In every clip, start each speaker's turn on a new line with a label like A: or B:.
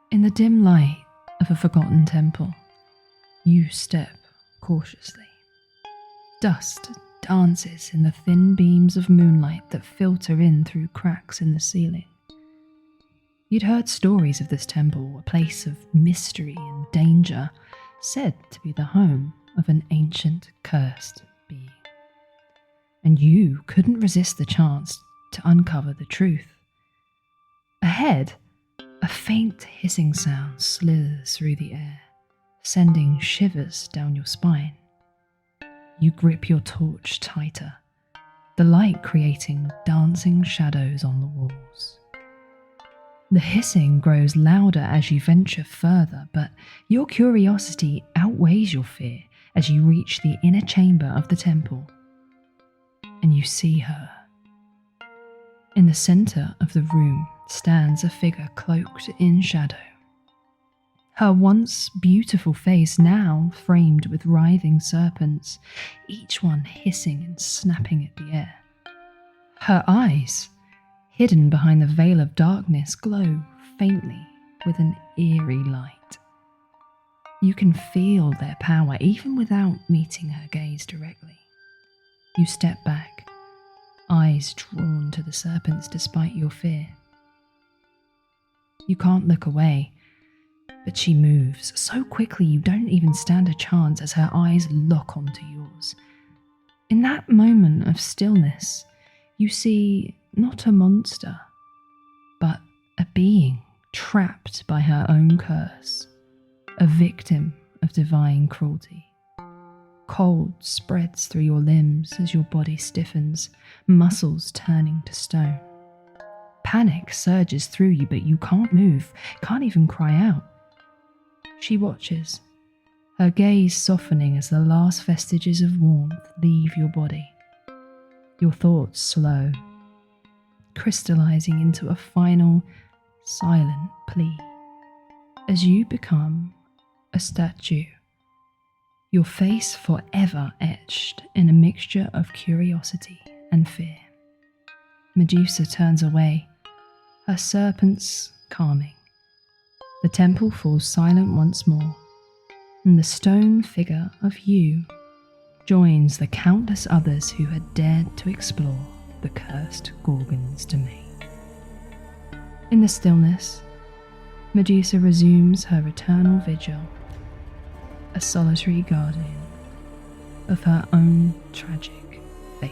A: In the dim light of a forgotten temple, you step cautiously. Dust dances in the thin beams of moonlight that filter in through cracks in the ceiling. You'd heard stories of this temple, a place of mystery and danger, said to be the home of an ancient, cursed being. And you couldn't resist the chance to uncover the truth. Ahead, a faint hissing sound slithers through the air, sending shivers down your spine. You grip your torch tighter, the light creating dancing shadows on the walls. The hissing grows louder as you venture further, but your curiosity outweighs your fear as you reach the inner chamber of the temple. And you see her. In the center of the room stands a figure cloaked in shadow. Her once beautiful face now framed with writhing serpents, each one hissing and snapping at the air. Her eyes, hidden behind the veil of darkness, glow faintly with an eerie light. You can feel their power even without meeting her gaze directly. You step back, eyes drawn to the serpents despite your fear. You can't look away, but she moves so quickly you don't even stand a chance as her eyes lock onto yours. In that moment of stillness, you see not a monster, but a being trapped by her own curse, a victim of divine cruelty. Cold spreads through your limbs as your body stiffens, muscles turning to stone. Panic surges through you, but you can't move, can't even cry out. She watches, her gaze softening as the last vestiges of warmth leave your body. Your thoughts slow, crystallizing into a final, silent plea. As you become a statue, your face forever etched in a mixture of curiosity and fear. Medusa turns away, her serpents calming. The temple falls silent once more, and the stone figure of you joins the countless others who had dared to explore the cursed Gorgon's domain. In the stillness, Medusa resumes her eternal vigil, a solitary guardian of her own tragic fate.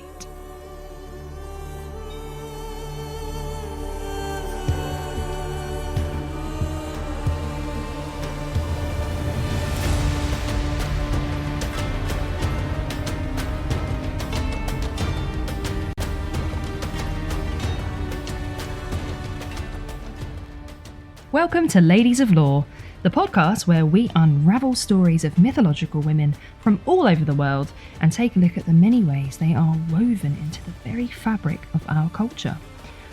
A: Welcome to Ladies of Lore, the podcast where we unravel stories of mythological women from all over the world and take a look at the many ways they are woven into the very fabric of our culture.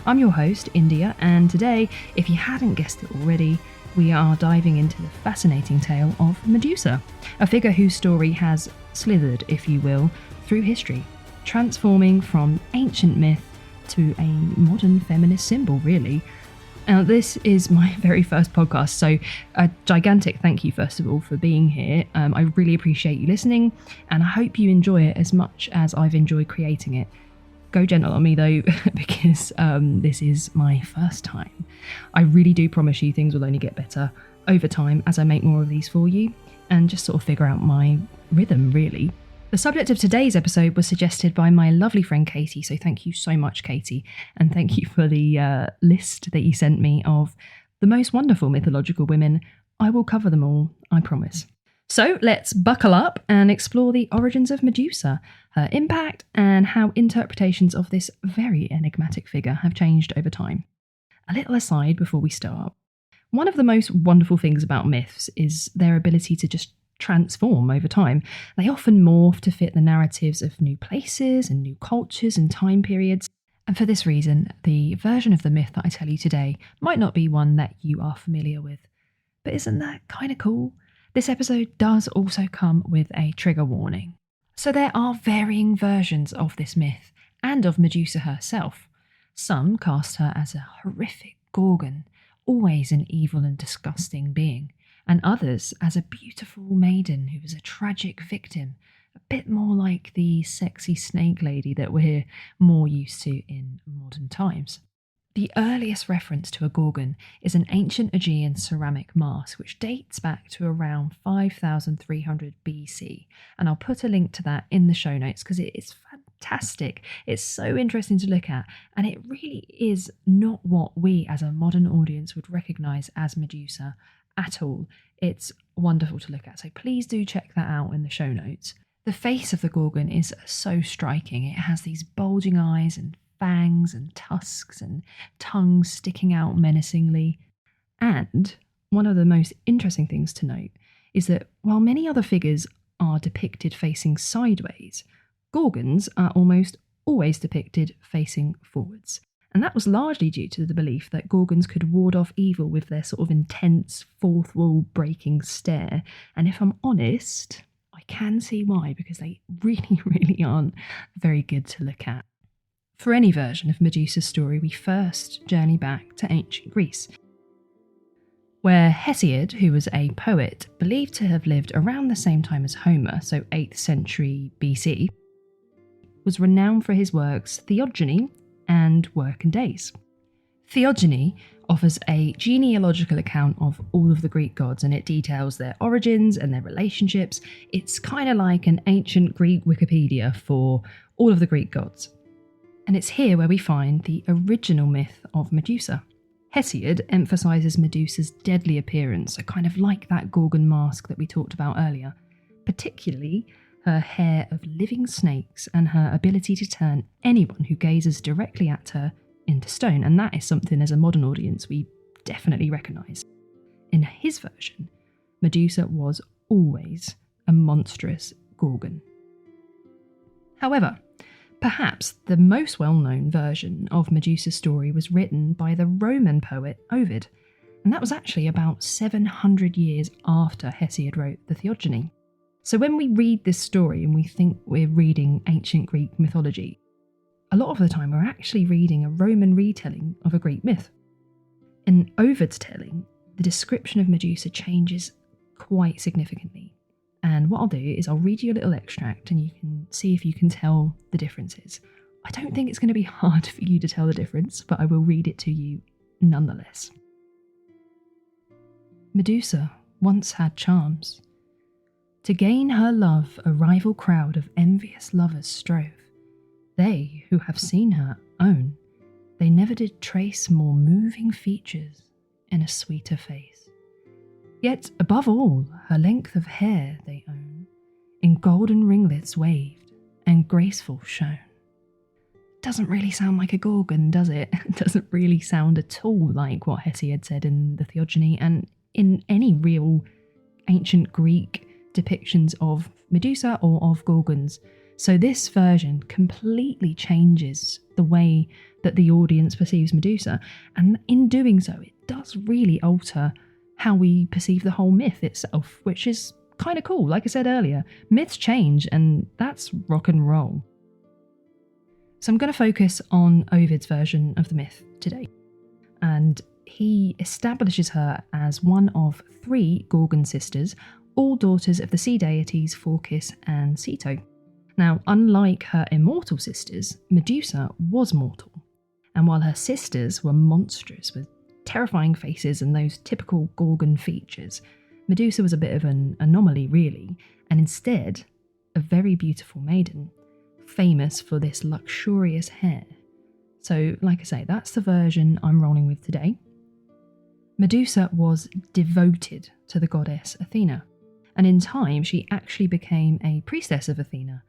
A: I'm your host, India, and today, if you hadn't guessed it already, we are diving into the fascinating tale of Medusa, a figure whose story has slithered, if you will, through history, transforming from ancient myth to a modern feminist symbol, really. Now, this is my very first podcast, so a gigantic thank you, first of all, for being here. I really appreciate you listening, and I hope you enjoy it as much as I've enjoyed creating it. Go gentle on me, though, because this is my first time. I really do promise you things will only get better over time as I make more of these for you, and just sort of figure out my rhythm, really. The subject of today's episode was suggested by my lovely friend Katie, so thank you so much, Katie, and thank you for the list that you sent me of the most wonderful mythological women. I will cover them all, I promise. So let's buckle up and explore the origins of Medusa, her impact, and how interpretations of this very enigmatic figure have changed over time. A little aside before we start. One of the most wonderful things about myths is their ability to just transform over time. They often morph to fit the narratives of new places and new cultures and time periods. And for this reason, the version of the myth that I tell you today might not be one that you are familiar with. But isn't that kind of cool? This episode does also come with a trigger warning. So there are varying versions of this myth and of Medusa herself. Some cast her as a horrific Gorgon, always an evil and disgusting being, and others as a beautiful maiden who was a tragic victim, a bit more like the sexy snake lady that we're more used to in modern times. The earliest reference to a Gorgon is an ancient Aegean ceramic mask which dates back to around 5300 BC, and I'll put a link to that in the show notes because it is fantastic. It's so interesting to look at, and it really is not what we as a modern audience would recognise as Medusa at all. It's wonderful to look at, so please do check that out in the show notes. The face of the Gorgon is so striking. It has these bulging eyes and fangs and tusks and tongue sticking out menacingly. And one of the most interesting things to note is that while many other figures are depicted facing sideways, Gorgons are almost always depicted facing forwards. And that was largely due to the belief that Gorgons could ward off evil with their sort of intense, fourth wall breaking stare. And if I'm honest, I can see why, because they really aren't very good to look at. For any version of Medusa's story, we first journey back to ancient Greece, where Hesiod, who was a poet believed to have lived around the same time as Homer, so 8th century BC, was renowned for his works Theogony and Work and Days. Theogony offers a genealogical account of all of the Greek gods, and it details their origins and their relationships. It's kind of like an ancient Greek Wikipedia for all of the Greek gods. And it's here where we find the original myth of Medusa. Hesiod emphasises Medusa's deadly appearance, so kind of like that Gorgon mask that we talked about earlier, particularly her hair of living snakes and her ability to turn anyone who gazes directly at her into stone, and that is something as a modern audience we definitely recognise. In his version, Medusa was always a monstrous Gorgon. However, perhaps the most well-known version of Medusa's story was written by the Roman poet Ovid, and that was actually about 700 years after Hesiod wrote the Theogony. So when we read this story and we think we're reading ancient Greek mythology, a lot of the time we're actually reading a Roman retelling of a Greek myth. In Ovid's telling, the description of Medusa changes quite significantly. And what I'll do is I'll read you a little extract and you can see if you can tell the differences. I don't think it's going to be hard for you to tell the difference, but I will read it to you nonetheless. Medusa once had charms. To gain her love, a rival crowd of envious lovers strove. They who have seen her own, they never did trace more moving features in a sweeter face. Yet, above all, her length of hair they own, in golden ringlets waved and graceful shone. Doesn't really sound like a Gorgon, does it? Doesn't really sound at all like what Hesiod said in the Theogony and in any real ancient Greek depictions of Medusa or of Gorgons. So this version completely changes the way that the audience perceives Medusa, and in doing so, it does really alter how we perceive the whole myth itself, which is kind of cool. Like I said earlier, myths change, and that's rock and roll. So I'm going to focus on Ovid's version of the myth today, and he establishes her as one of 3 Gorgon sisters, all daughters of the sea deities Phorcys and Ceto. Now, unlike her immortal sisters, Medusa was mortal, and while her sisters were monstrous with terrifying faces and those typical Gorgon features, Medusa was a bit of an anomaly really, and instead a very beautiful maiden, famous for this luxurious hair. So like I say, that's the version I'm rolling with today. Medusa was devoted to the goddess Athena, and in time she actually became a priestess of Athena.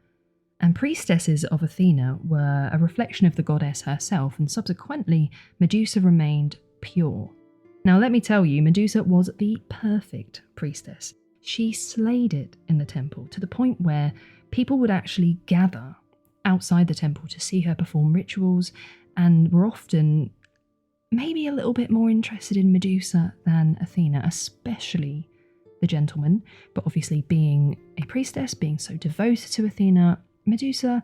A: And priestesses of Athena were a reflection of the goddess herself, and subsequently Medusa remained pure. Now let me tell you, Medusa was the perfect priestess. She slayed it in the temple to the point where people would actually gather outside the temple to see her perform rituals, and were often maybe a little bit more interested in Medusa than Athena, especially the gentlemen. But obviously being a priestess, being so devoted to Athena, Medusa,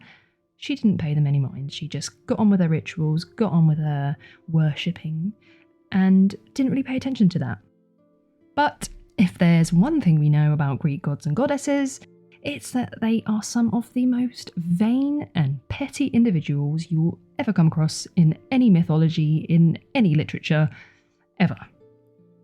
A: she didn't pay them any mind. She just got on with her rituals, got on with her worshipping, and didn't really pay attention to that. But if there's one thing we know about Greek gods and goddesses, it's that they are some of the most vain and petty individuals you will ever come across in any mythology, in any literature, ever.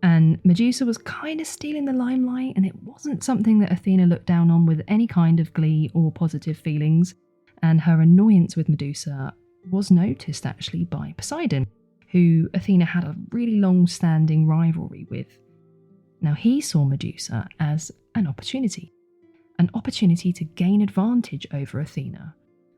A: And Medusa was kind of stealing the limelight, and it wasn't something that Athena looked down on with any kind of glee or positive feelings, and her annoyance with Medusa was noticed actually by Poseidon, who Athena had a really long-standing rivalry with. Now he saw Medusa as an opportunity to gain advantage over Athena.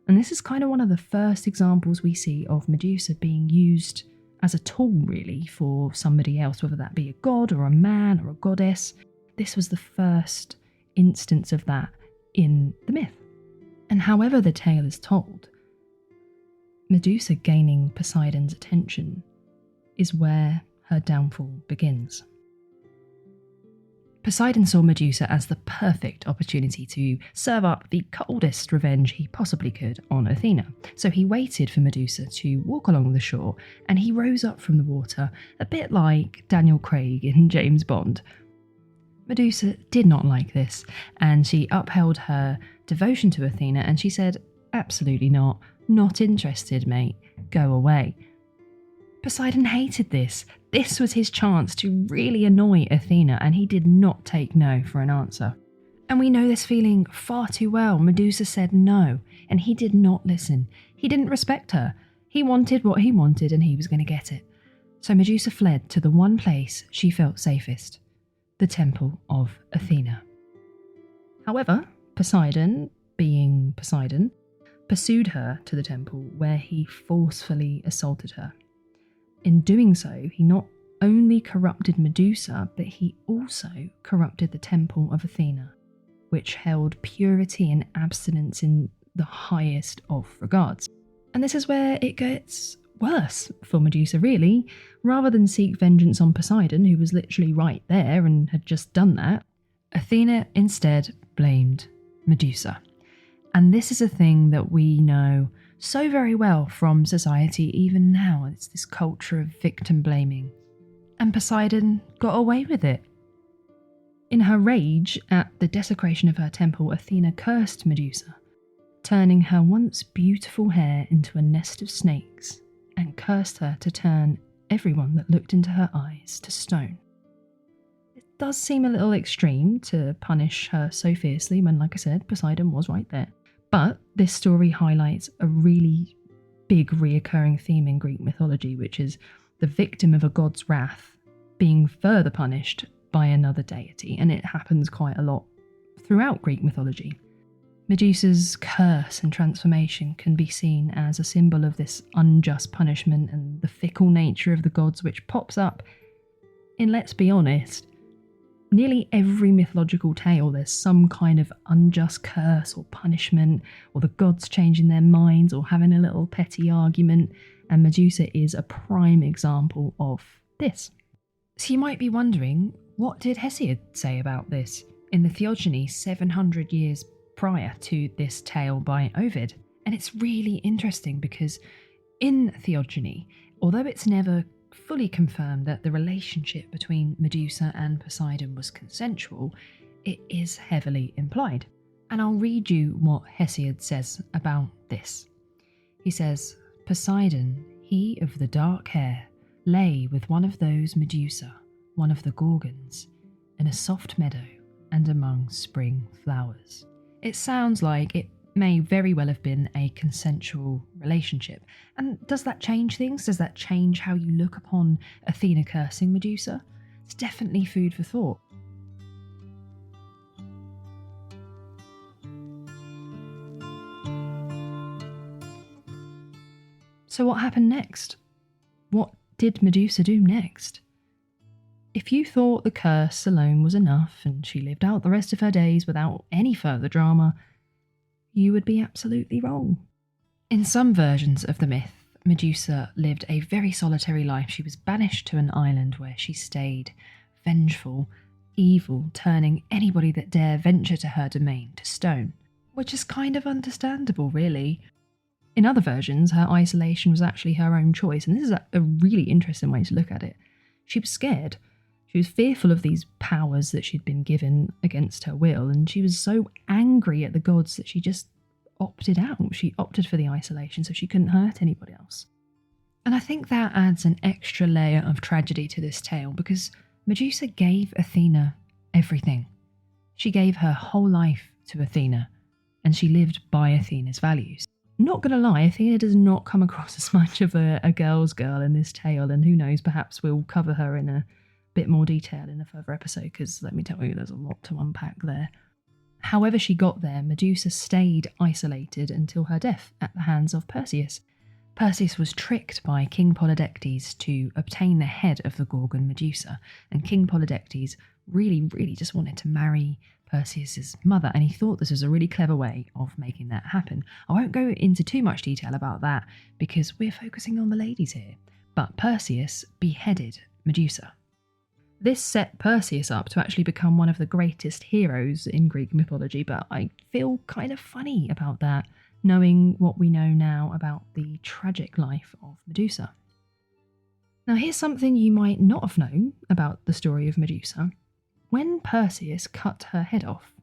A: And this is kind of one of the first examples we see of Medusa being used as a tool, really, for somebody else, whether that be a god or a man or a goddess. This was the first instance of that in the myth. And however the tale is told, Medusa gaining Poseidon's attention is where her downfall begins. Poseidon saw Medusa as the perfect opportunity to serve up the coldest revenge he possibly could on Athena. So he waited for Medusa to walk along the shore, and he rose up from the water, a bit like Daniel Craig in James Bond. Medusa did not like this, and she upheld her devotion to Athena, and she said, "Absolutely not. Not interested, mate. Go away." Poseidon hated this. This was his chance to really annoy Athena, and he did not take no for an answer. And we know this feeling far too well. Medusa said no, and he did not listen. He didn't respect her. He wanted what he wanted, and he was going to get it. So Medusa fled to the one place she felt safest, the temple of Athena. However, Poseidon, being Poseidon, pursued her to the temple, where he forcefully assaulted her. In doing so, he not only corrupted Medusa, but he also corrupted the temple of Athena, which held purity and abstinence in the highest of regards. And this is where it gets worse for Medusa, really. Rather than seek vengeance on Poseidon, who was literally right there and had just done that, Athena instead blamed Medusa. And this is a thing that we know so very well from society even now. It's this culture of victim blaming. And Poseidon got away with it. In her rage at the desecration of her temple, Athena cursed Medusa, turning her once beautiful hair into a nest of snakes, and cursed her to turn everyone that looked into her eyes to stone. It does seem a little extreme to punish her so fiercely when, like I said, Poseidon was right there. But this story highlights a really big reoccurring theme in Greek mythology, which is the victim of a god's wrath being further punished by another deity, and it happens quite a lot throughout Greek mythology. Medusa's curse and transformation can be seen as a symbol of this unjust punishment and the fickle nature of the gods, which pops up in, let's be honest, nearly every mythological tale. There's some kind of unjust curse or punishment, or the gods changing their minds or having a little petty argument, and Medusa is a prime example of this. So you might be wondering, what did Hesiod say about this in the Theogony 700 years prior to this tale by Ovid? And it's really interesting because in Theogony, although it's never fully confirmed that the relationship between Medusa and Poseidon was consensual, it is heavily implied. And I'll read you what Hesiod says about this. He says, "Poseidon, he of the dark hair, lay with one of those Medusa, one of the Gorgons, in a soft meadow and among spring flowers." It sounds like it may very well have been a consensual relationship. And does that change things? Does that change how you look upon Athena cursing Medusa? It's definitely food for thought. So what happened next? What did Medusa do next? If you thought the curse alone was enough and she lived out the rest of her days without any further drama, you would be absolutely wrong. In some versions of the myth, Medusa lived a very solitary life. She was banished to an island where she stayed, vengeful, evil, turning anybody that dare venture to her domain to stone, which is kind of understandable, really. In other versions, her isolation was actually her own choice, and this is a really interesting way to look at it. She was scared. She was fearful of these powers that she'd been given against her will, and she was so angry at the gods that she just opted out. She opted for the isolation so she couldn't hurt anybody else. And I think that adds an extra layer of tragedy to this tale, because Medusa gave Athena everything. She gave her whole life to Athena, and she lived by Athena's values. Not gonna lie, Athena does not come across as much of a girl's girl in this tale, and who knows, perhaps we'll cover her in a bit more detail in a further episode, because let me tell you, there's a lot to unpack there. However she got there, Medusa stayed isolated until her death at the hands of Perseus. Perseus was tricked by King Polydectes to obtain the head of the Gorgon Medusa, and King Polydectes really just wanted to marry Perseus's mother, and he thought this was a really clever way of making that happen. I won't go into too much detail about that because we're focusing on the ladies here, but Perseus beheaded Medusa. This set Perseus up to actually become one of the greatest heroes in Greek mythology, but I feel kind of funny about that, knowing what we know now about the tragic life of Medusa. Now here's something you might not have known about the story of Medusa. When Perseus cut her head off,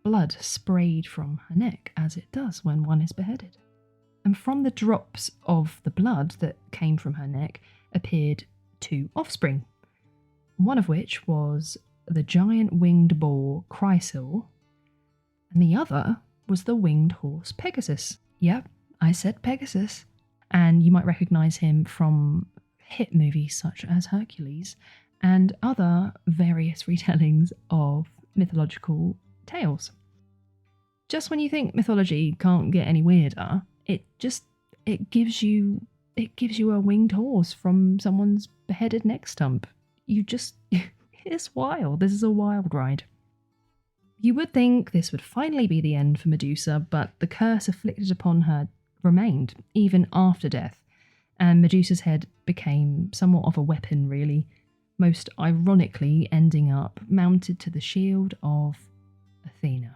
A: blood sprayed from her neck, as it does when one is beheaded. And from the drops of the blood that came from her neck appeared 2 offspring, one of which was the giant winged boar Chrysaor, and the other was the winged horse Pegasus. Yep, I said Pegasus. And you might recognise him from hit movies such as Hercules and other various retellings of mythological tales. Just when you think mythology can't get any weirder, it gives you a winged horse from someone's beheaded neck stump. It's wild. This is a wild ride. You would think this would finally be the end for Medusa, but the curse afflicted upon her remained, even after death, and Medusa's head became somewhat of a weapon, really, most ironically ending up mounted to the shield of Athena.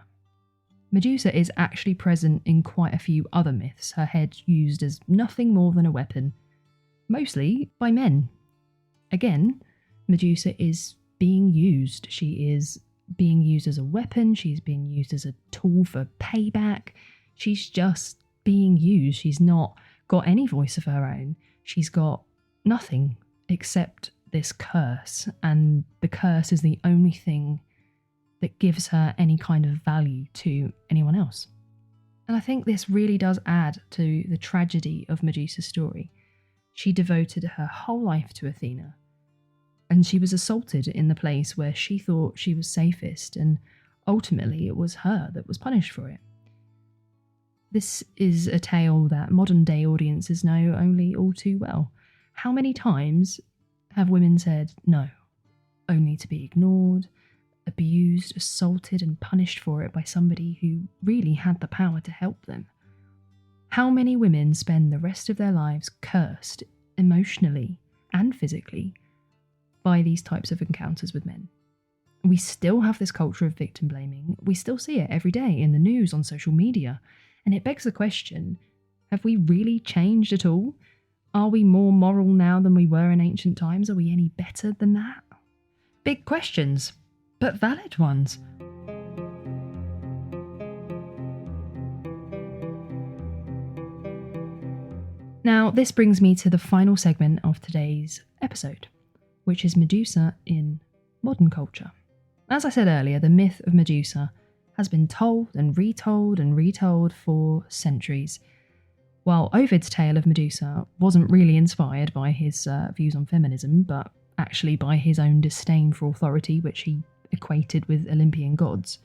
A: Medusa is actually present in quite a few other myths, her head used as nothing more than a weapon, mostly by men. Again, Medusa is being used. She is being used as a weapon, she's being used as a tool for payback. She's just being used. She's not got any voice of her own. She's got nothing except this curse, and the curse is the only thing that gives her any kind of value to anyone else. And I think this really does add to the tragedy of Medusa's story. She devoted her whole life to Athena, and she was assaulted in the place where she thought she was safest, and ultimately it was her that was punished for it. This is a tale that modern day audiences know only all too well. How many times have women said no, only to be ignored, abused, assaulted and punished for it by somebody who really had the power to help them? How many women spend the rest of their lives cursed emotionally and physically by these types of encounters with men? We still have this culture of victim blaming. We still see it every day in the news, on social media. And it begs the question, have we really changed at all? Are we more moral now than we were in ancient times? Are we any better than that? Big questions, but valid ones. Now, this brings me to the final segment of today's episode, which is Medusa in modern culture. As I said earlier, the myth of Medusa has been told and retold for centuries. While Ovid's tale of Medusa wasn't really inspired by his views on feminism, but actually by his own disdain for authority, which he equated with Olympian gods.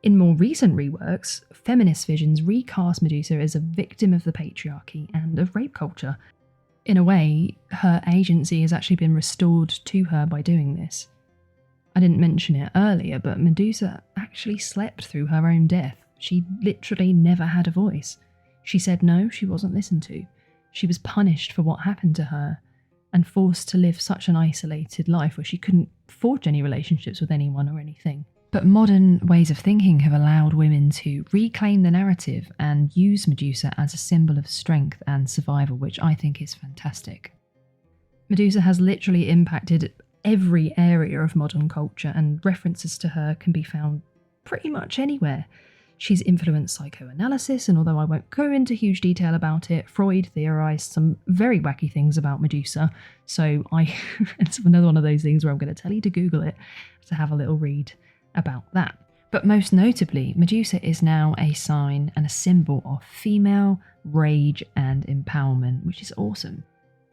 A: In more recent reworks, feminist visions recast Medusa as a victim of the patriarchy and of rape culture. In a way, her agency has actually been restored to her by doing this. I didn't mention it earlier, but Medusa actually slept through her own death. She literally never had a voice. She said no, she wasn't listened to. She was punished for what happened to her and forced to live such an isolated life where she couldn't forge any relationships with anyone or anything. But modern ways of thinking have allowed women to reclaim the narrative and use Medusa as a symbol of strength and survival, which I think is fantastic. Medusa has literally impacted every area of modern culture, and references to her can be found pretty much anywhere. She's influenced psychoanalysis, and although I won't go into huge detail about it, Freud theorised some very wacky things about Medusa, so it's another one of those things where I'm going to tell you to Google it to have a little read about that. But most notably, Medusa is now a sign and a symbol of female rage and empowerment, which is awesome.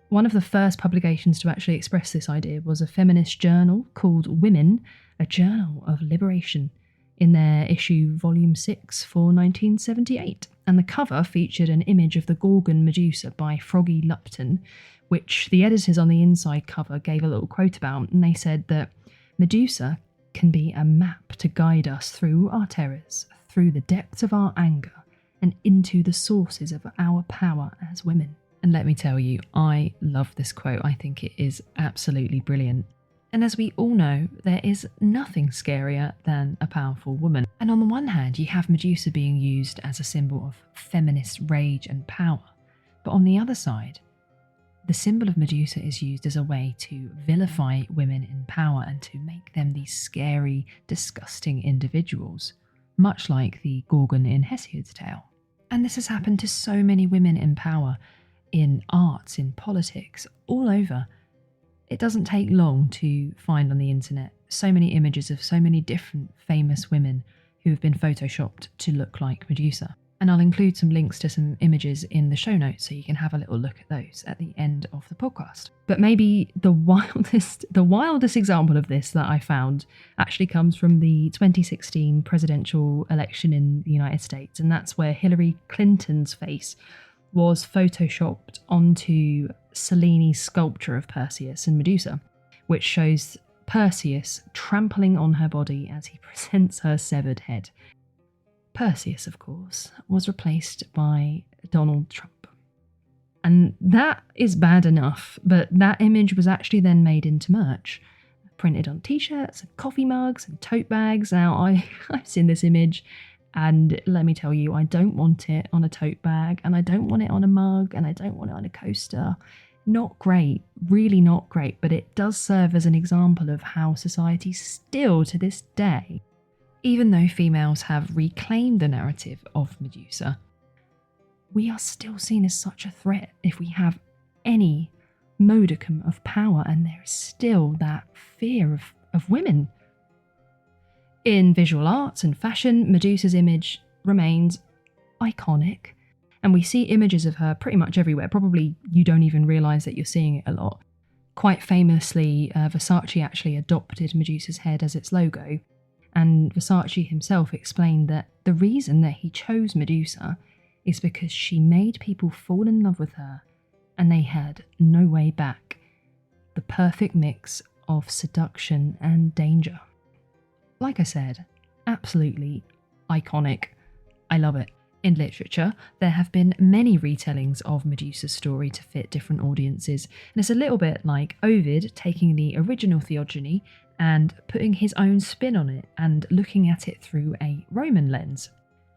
A: One of the first publications to actually express this idea was a feminist journal called Women, a Journal of Liberation, in their issue Volume 6 for 1978. And the cover featured an image of the Gorgon Medusa by Froggy Lupton, which the editors on the inside cover gave a little quote about, and they said that Medusa can be a map to guide us through our terrors, through the depths of our anger, and into the sources of our power as women. And let me tell you, I love this quote. I think it is absolutely brilliant. And as we all know, there is nothing scarier than a powerful woman. And on the one hand, you have Medusa being used as a symbol of feminist rage and power. But on the other side, the symbol of Medusa is used as a way to vilify women in power and to make them these scary, disgusting individuals, much like the Gorgon in Hesiod's tale. And this has happened to so many women in power, in arts, in politics, all over. It doesn't take long to find on the internet so many images of so many different famous women who have been photoshopped to look like Medusa. And I'll include some links to some images in the show notes so you can have a little look at those at the end of the podcast. But maybe the wildest example of this that I found actually comes from the 2016 presidential election in the United States, and that's where Hillary Clinton's face was photoshopped onto Cellini's sculpture of Perseus and Medusa, which shows Perseus trampling on her body as he presents her severed head. Perseus, of course, was replaced by Donald Trump. And that is bad enough, but that image was actually then made into merch, printed on t-shirts and coffee mugs and tote bags. Now, I've seen this image, and let me tell you, I don't want it on a tote bag, and I don't want it on a mug, and I don't want it on a coaster. Not great, really not great, but it does serve as an example of how society still to this day, even though females have reclaimed the narrative of Medusa, we are still seen as such a threat if we have any modicum of power, and there is still that fear of women. In visual arts and fashion, Medusa's image remains iconic, and we see images of her pretty much everywhere. Probably you don't even realise that you're seeing it a lot. Quite famously, Versace actually adopted Medusa's head as its logo, and Versace himself explained that the reason that he chose Medusa is because she made people fall in love with her, and they had no way back. The perfect mix of seduction and danger. Like I said, absolutely iconic. I love it. In literature, there have been many retellings of Medusa's story to fit different audiences, and it's a little bit like Ovid taking the original theogony and putting his own spin on it and looking at it through a Roman lens.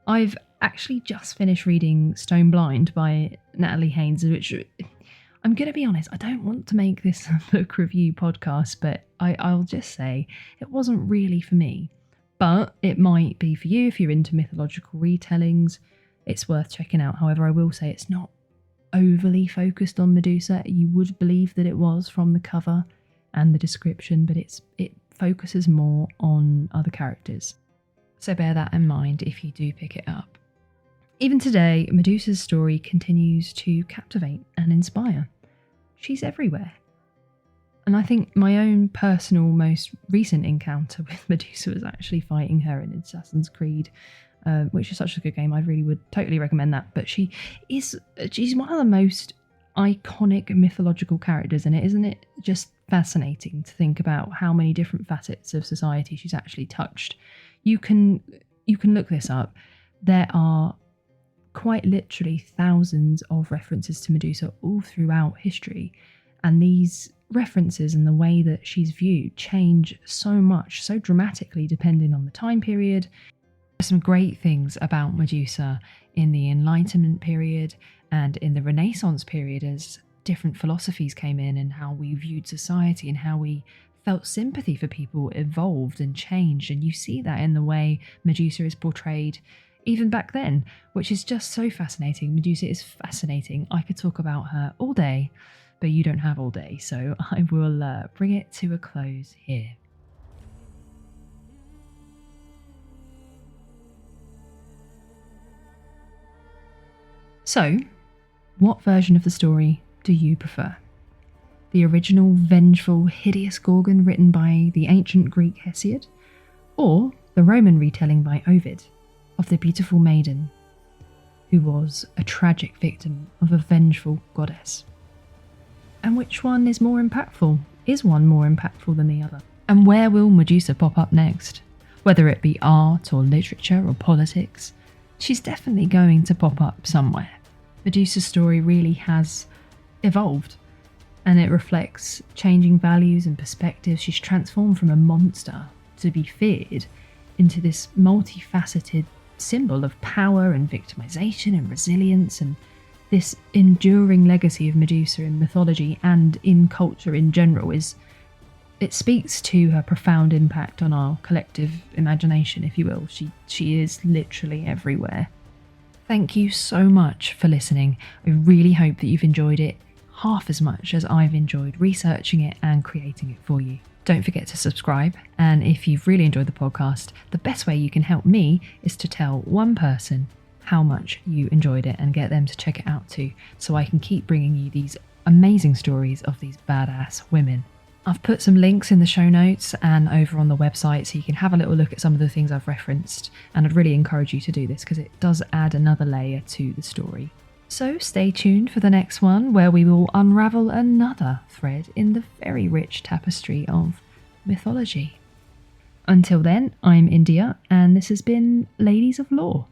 A: I've actually just finished reading Stone Blind by Natalie Haynes, which, I'm going to be honest, I don't want to make this a book review podcast, but I'll just say it wasn't really for me. But it might be for you if you're into mythological retellings. It's worth checking out. However, I will say it's not overly focused on Medusa. You would believe that it was from the cover and the description, but it focuses more on other characters. So bear that in mind if you do pick it up. Even today, Medusa's story continues to captivate and inspire. She's everywhere. And I think my own personal most recent encounter with Medusa was actually fighting her in Assassin's Creed, which is such a good game. I really would totally recommend that. But she's one of the most iconic mythological characters, and isn't it just fascinating to think about how many different facets of society she's actually touched. You can look this up. There are quite literally thousands of references to Medusa all throughout history, and these references and the way that she's viewed change so much, so dramatically depending on the time period. There's some great things about Medusa in the Enlightenment period and in the Renaissance period as different philosophies came in and how we viewed society and how we felt sympathy for people evolved and changed. And you see that in the way Medusa is portrayed even back then, which is just so fascinating. Medusa is fascinating. I could talk about her all day, but you don't have all day, so I will bring it to a close here. So, what version of the story do you prefer? The original vengeful, hideous Gorgon written by the ancient Greek Hesiod, or the Roman retelling by Ovid of the beautiful maiden who was a tragic victim of a vengeful goddess? And which one is more impactful? Is one more impactful than the other? And where will Medusa pop up next? Whether it be art or literature or politics, she's definitely going to pop up somewhere. Medusa's story really has evolved, and it reflects changing values and perspectives. She's transformed from a monster to be feared into this multifaceted symbol of power and victimization and resilience, and this enduring legacy of Medusa in mythology and in culture in general it speaks to her profound impact on our collective imagination, if you will. She is literally everywhere. Thank you so much for listening. I really hope that you've enjoyed it half as much as I've enjoyed researching it and creating it for you. Don't forget to subscribe, and if you've really enjoyed the podcast, the best way you can help me is to tell one person how much you enjoyed it and get them to check it out too, so I can keep bringing you these amazing stories of these badass women. I've put some links in the show notes and over on the website so you can have a little look at some of the things I've referenced, and I'd really encourage you to do this because it does add another layer to the story. So stay tuned for the next one, where we will unravel another thread in the very rich tapestry of mythology. Until then, I'm India, and this has been Ladies of Lore.